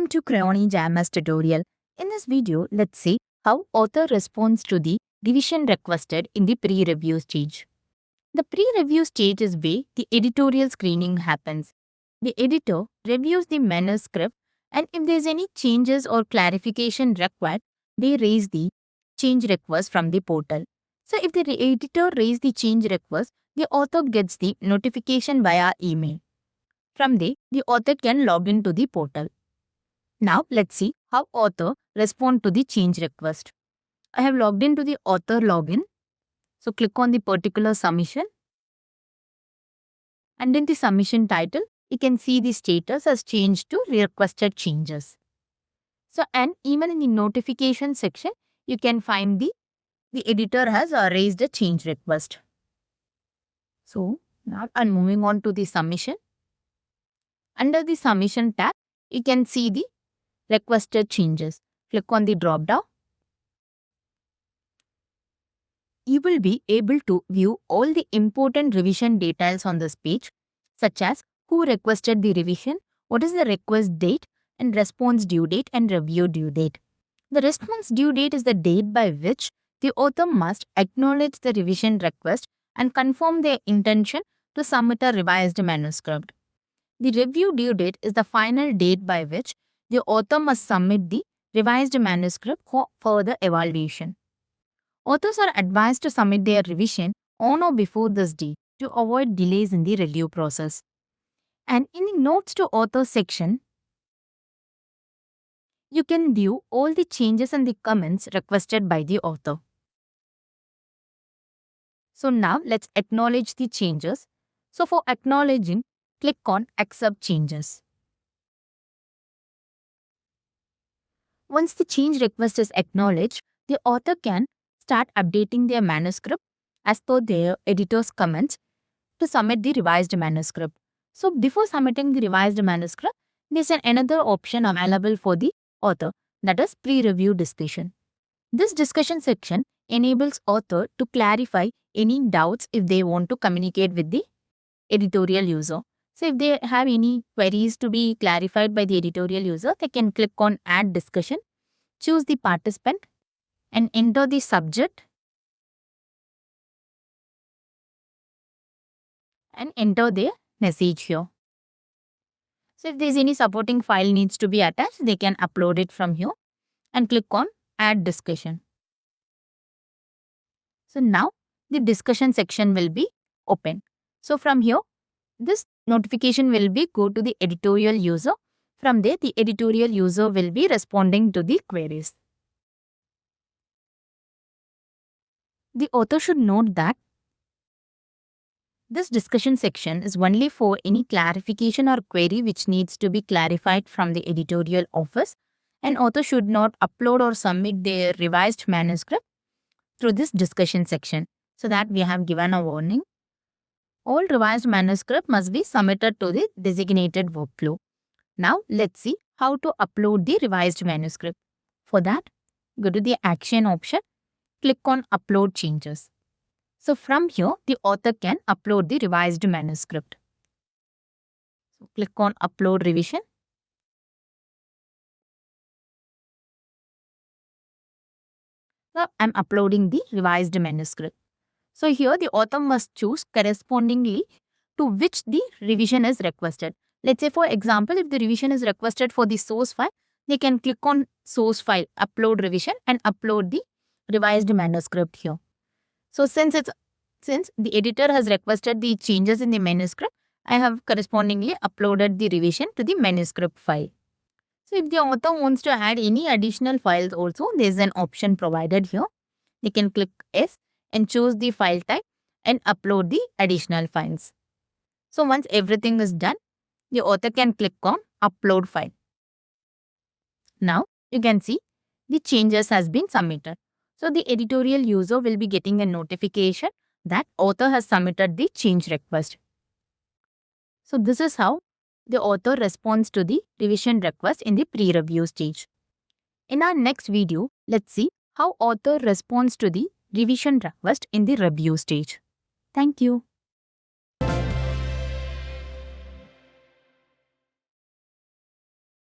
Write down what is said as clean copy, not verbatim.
Welcome to Crayoni JAMS tutorial. In this video, let's see how author responds to the revision requested in the pre-review stage. The pre-review stage is where the editorial screening happens. The editor reviews the manuscript, and if there's any changes or clarification required, they raise the change request from the portal. So if the editor raises the change request, the author gets the notification via email. From there, the author can log into the portal. Now let's see how author respond to the change request. I have logged into the author login. So click on the particular submission. And in the submission title, you can see the status has changed to requested changes. So and even in the notification section, you can find the editor has raised a change request. So now I'm moving on to the submission. Under the submission tab, you can see the requested changes. Click on the drop down. You will be able to view all the important revision details on this page, such as who requested the revision, what is the request date, and response due date and review due date. The response due date is the date by which the author must acknowledge the revision request and confirm their intention to submit a revised manuscript. The review due date is the final date by which the author must submit the revised manuscript for further evaluation. Authors are advised to submit their revision on or before this date to avoid delays in the review process. And in the Notes to Author section, you can view all the changes and the comments requested by the author. So now let's acknowledge the changes. So for acknowledging, click on Accept Changes. Once the change request is acknowledged, the author can start updating their manuscript as per their editor's comments to submit the revised manuscript. So before submitting the revised manuscript, there's another option available for the author, that is pre-review discussion. This discussion section enables author to clarify any doubts if they want to communicate with the editorial user. So if they have any queries to be clarified by the editorial user, they can click on Add Discussion, choose the participant, and enter the subject and enter their message here. So if there's any supporting file needs to be attached, they can upload it from here and click on Add Discussion. So now the discussion section will be open. So from here, this notification will be go to the editorial user. From there, the editorial user will be responding to the queries. The author should note that this discussion section is only for any clarification or query which needs to be clarified from the editorial office, and author should not upload or submit their revised manuscript through this discussion section. So that we have given a warning. All revised manuscript must be submitted to the designated workflow. Now let's see how to upload the revised manuscript. For that, go to the Action option, click on Upload Changes. So from here, the author can upload the revised manuscript. So click on Upload Revision. Now I'm uploading the revised manuscript. So here the author must choose correspondingly to which the revision is requested. Let's say for example, if the revision is requested for the source file, they can click on Source File, Upload Revision, and upload the revised manuscript here. So since the editor has requested the changes in the manuscript, I have correspondingly uploaded the revision to the manuscript file. So if the author wants to add any additional files also, there is an option provided here. They can click Yes and choose the file type and upload the additional files. So once everything is done, the author can click on Upload File. Now you can see the changes has been submitted. So the editorial user will be getting a notification that author has submitted the change request. So this is how the author responds to the revision request in the pre-review stage. In our next video, let's see how author responds to the revision request in the review stage. Thank you.